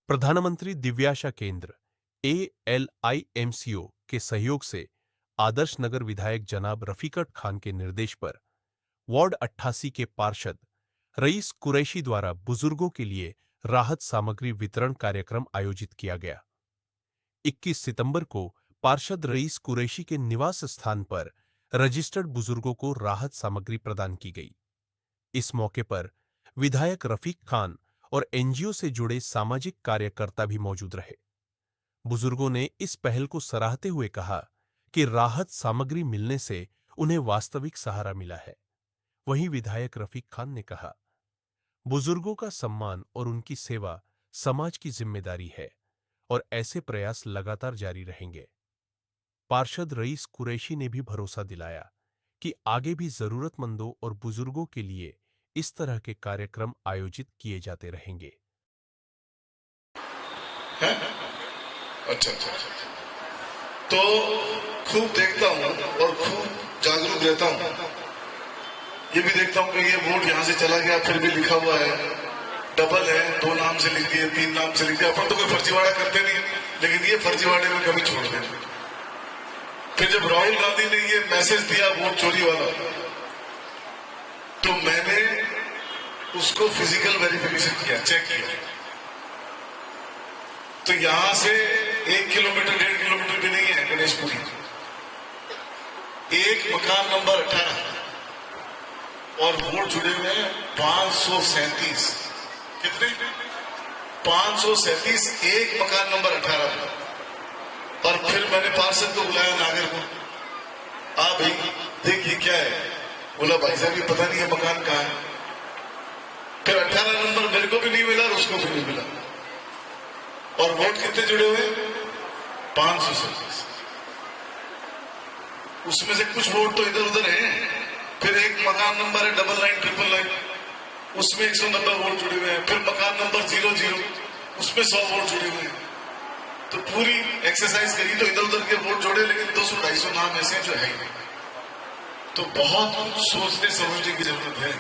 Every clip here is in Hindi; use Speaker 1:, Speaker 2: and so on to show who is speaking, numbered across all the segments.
Speaker 1: प्रधानमंत्री दिव्याशा केंद्र ALIMCO के सहयोग से आदर्श नगर विधायक जनाब रफीकत खान के निर्देश पर वार्ड 88 के पार्षद रईस कुरैशी द्वारा बुजुर्गों के लिए राहत सामग्री वितरण कार्यक्रम आयोजित किया गया। 21 सितंबर को पार्षद रईस कुरैशी के निवास स्थान पर रजिस्टर्ड बुजुर्गों को राहत सामग्री प्रदान की गई। इस मौके पर विधायक रफीक खान और NGO से जुड़े सामाजिक कार्यकर्ता भी मौजूद रहे। बुजुर्गों ने इस पहल को सराहते हुए कहा कि राहत सामग्री मिलने से उन्हें वास्तविक सहारा मिला है। वहीं विधायक रफीक खान ने कहा, बुजुर्गों का सम्मान और उनकी सेवा समाज की जिम्मेदारी है और ऐसे प्रयास लगातार जारी रहेंगे। पार्षद रईस कुरैशी ने भी भरोसा दिलाया कि आगे भी जरूरतमंदों और बुजुर्गों के लिए इस तरह के कार्यक्रम आयोजित किए जाते रहेंगे।
Speaker 2: अच्छा, तो खूब देखता हूँ और खूब जागरूक रहता हूँ। ये भी देखता हूँ कि ये वोट यहाँ से चला गया, फिर भी लिखा हुआ है डबल है, 2 नाम से लिख दिए, 3 नाम से लिख दिया। अपन तो कोई फर्जीवाड़ा करते नहीं, लेकिन ये फर्जीवाड़े में कभी छोड़ दें। फिर जब राहुल गांधी ने ये मैसेज दिया वोट चोरी वाला, तो मैंने उसको फिजिकल वेरिफिकेशन किया, चेक किया। तो यहां से 1 किलोमीटर 1.5 किलोमीटर भी नहीं है गणेशपुरी। एक मकान नंबर 18 और वोट जुड़े हुए हैं 537। कितने? 537 एक मकान नंबर 18 पर। और फिर मैंने पार्षद को बुलाया, नागर को, आ भाई देखिए क्या है। बोला भाई साहब ये पता नहीं है मकान कहाँ है। फिर 18 नंबर मेरे को भी नहीं मिला और उसको भी नहीं मिला। और वोट कितने जुड़े हुए? 537। उसमें से कुछ वोट तो इधर उधर हैं। फिर एक मकान नंबर है 9999, उसमें 190 वोट जुड़े हुए हैं। फिर मकान नंबर 00, उसमें 100 वोट जुड़े हुए हैं। तो पूरी एक्सरसाइज करी तो इधर उधर के वोट जोड़े, लेकिन 200-250 नाम ऐसे जो है। तो बहुत सोचने समझने की जरूरत है।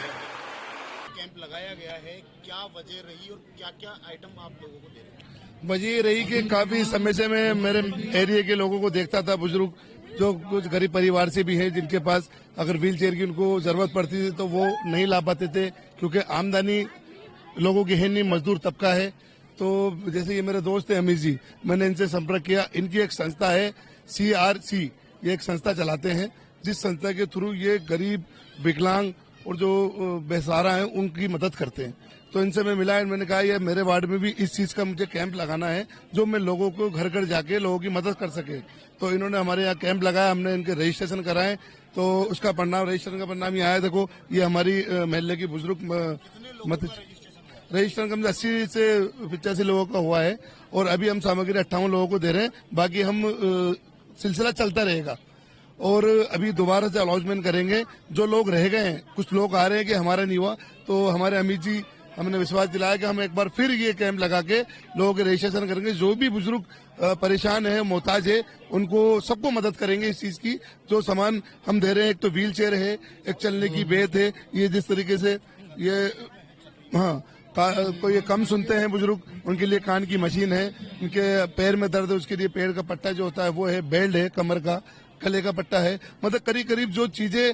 Speaker 3: कैंप लगाया गया है, क्या वजह रही और क्या क्या आइटम आप लोगों को दे रहे हैं?
Speaker 4: वजह रही कि काफी समय से मैं मेरे एरिया के लोगों को देखता था, बुजुर्ग जो कुछ गरीब परिवार से भी हैं, जिनके पास अगर व्हील चेयर की उनको जरूरत पड़ती थी तो वो नहीं ला पाते थे, क्योंकि आमदनी लोगों की है नहीं, मजदूर तबका है। तो जैसे ये मेरे दोस्त है अमीर जी, मैंने इनसे संपर्क किया। इनकी एक संस्था है CRC, ये एक संस्था चलाते हैं, जिस संस्था के थ्रू ये गरीब, विकलांग और जो बेसहारा हैं उनकी मदद करते हैं। तो इनसे मैं मिला, मैंने कहा ये मेरे वार्ड में भी इस चीज का मुझे कैंप लगाना है, जो मैं लोगों को घर घर जाके लोगों की मदद कर सके। तो इन्होंने हमारे यहाँ कैंप लगाया, हमने इनके रजिस्ट्रेशन कराए। तो उसका परिणाम, रजिस्ट्रेशन का परिणाम ये आया। देखो ये हमारी महल्ले की बुजुर्ग रजिस्ट्रेशन कम से 80 से 85 लोगों का हुआ है और अभी हम सामग्री 58 लोगों को दे रहे हैं। बाकी हम सिलसिला चलता रहेगा और अभी दोबारा से अलॉटमेंट करेंगे। जो लोग रह गए हैं, कुछ लोग आ रहे हैं कि हमारा नहीं हुआ, तो हमारे अमित जी हमने विश्वास दिलाया कि हम एक बार फिर ये कैंप लगा के लोगों के रजिस्ट्रेशन करेंगे। जो भी बुजुर्ग परेशान है, मोहताज है, उनको सबको मदद करेंगे इस चीज की। जो सामान हम दे रहे हैं, एक तो व्हील चेयर है, एक चलने की बेत है। ये जिस तरीके से ये कोई कम सुनते हैं बुजुर्ग, उनके लिए कान की मशीन है। उनके पैर में दर्द है, उसके लिए पैर का पट्टा जो होता है वो है, बेल्ट है, कमर का, गले का पट्टा है। मतलब करीब करीब जो चीजें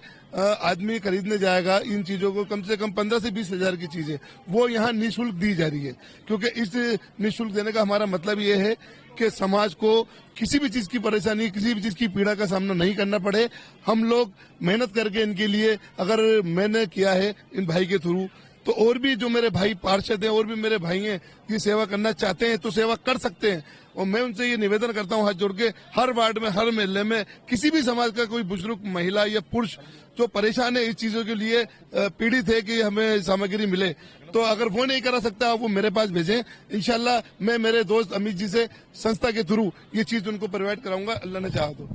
Speaker 4: आदमी खरीदने जाएगा, इन चीजों को कम से कम 15 से 20 हजार की चीजें वो यहाँ निःशुल्क दी जा रही है। क्योंकि इस निःशुल्क देने का हमारा मतलब ये है कि समाज को किसी भी चीज की परेशानी, किसी भी चीज की पीड़ा का सामना नहीं करना पड़े। हम लोग मेहनत करके इनके लिए, अगर मैंने किया है इन भाई के थ्रू, तो और भी जो मेरे भाई पार्षद हैं और भी मेरे भाई हैं, ये सेवा करना चाहते हैं तो सेवा कर सकते हैं। और मैं उनसे ये निवेदन करता हूँ हाथ जोड़ के, हर वार्ड में, हर महल्ले में किसी भी समाज का कोई बुजुर्ग, महिला या पुरुष जो परेशान है, इस चीजों के लिए पीड़ित है कि हमें सामग्री मिले, तो अगर वो नहीं करा सकता वो मेरे पास भेजें। इंशाल्लाह मैं मेरे दोस्त अमित जी से संस्था के थ्रू ये चीज उनको प्रोवाइड कराऊंगा, अल्लाह ने चाहा तो।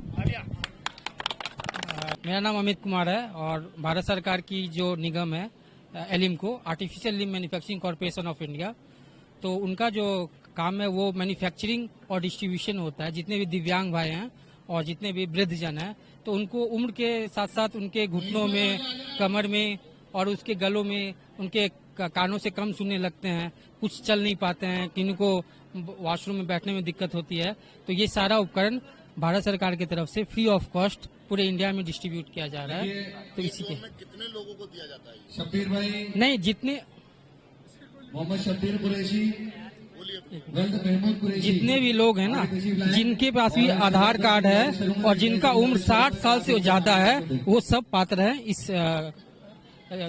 Speaker 5: मेरा नाम अमित कुमार है और भारत सरकार की जो निगम है ALIMCO, artificial limb manufacturing corporation of India, तो उनका जो काम है वो मैन्युफैक्चरिंग और डिस्ट्रीब्यूशन होता है। जितने भी दिव्यांग भाई हैं और जितने भी वृद्धजन हैं, तो उनको उम्र के साथ साथ उनके घुटनों में, कमर में और उसके गलों में, उनके कानों से कम सुनने लगते हैं, कुछ चल नहीं पाते हैं, किनको वॉशरूम में बैठने में दिक्कत होती है, तो ये सारा उपकरण भारत सरकार की तरफ से फ्री ऑफ कॉस्ट पूरे इंडिया में डिस्ट्रीब्यूट किया जा रहा है। तो इसी के
Speaker 3: में कितने लोगों को दिया जाता है ये?
Speaker 6: शब्बीर भाई,
Speaker 5: नहीं, जितने
Speaker 6: मोहम्मद शब्बीर कुरैशी, वल्द महमूद कुरैशी,
Speaker 5: जितने भी लोग हैं ना, जिनके पास भी आधार कार्ड है और जिनका उम्र 60 साल से ज्यादा है, वो सब पात्र हैं इस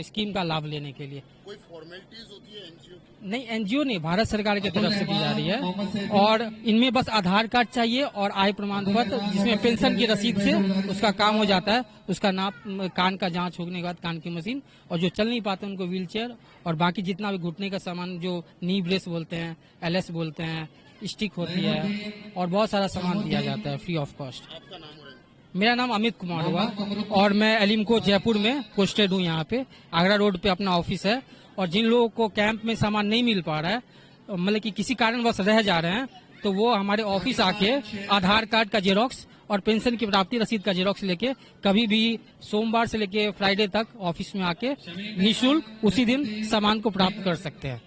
Speaker 5: स्कीम का लाभ लेने के लिए।
Speaker 3: कोई फॉर्मेलिटीज होती है एनजीओ की?
Speaker 5: नहीं, एनजीओ नहीं, भारत सरकार की तरफ से दी जा रही है। और इनमें बस आधार कार्ड चाहिए और आय प्रमाण पत्र, जिसमें पेंशन की रसीद से उसका काम हो जाता है। उसका नाप, कान का जांच होने के बाद कान की मशीन, और जो चल नहीं पाते उनको व्हील चेयर, और बाकी जितना भी घुटने का सामान, जो नी ब्रेस बोलते हैं, एलएस बोलते हैं, स्टिक होती है, और बहुत सारा सामान दिया जाता है फ्री ऑफ कॉस्ट।
Speaker 3: आपका नाम और
Speaker 5: मेरा नाम अमित कुमार हुआ और मैं एलिमको जयपुर में पोस्टेड हूँ। यहाँ पे आगरा रोड पे अपना ऑफिस है। और जिन लोगों को कैंप में सामान नहीं मिल पा रहा है, मतलब कि किसी कारणवश रह जा रहे हैं, तो वो हमारे ऑफिस आके आधार कार्ड का जेरोक्स और पेंशन की प्राप्ति रसीद का जेरोक्स लेके कभी भी सोमवार से लेके फ्राइडे तक ऑफिस में आके निःशुल्क उसी दिन सामान को प्राप्त कर सकते हैं।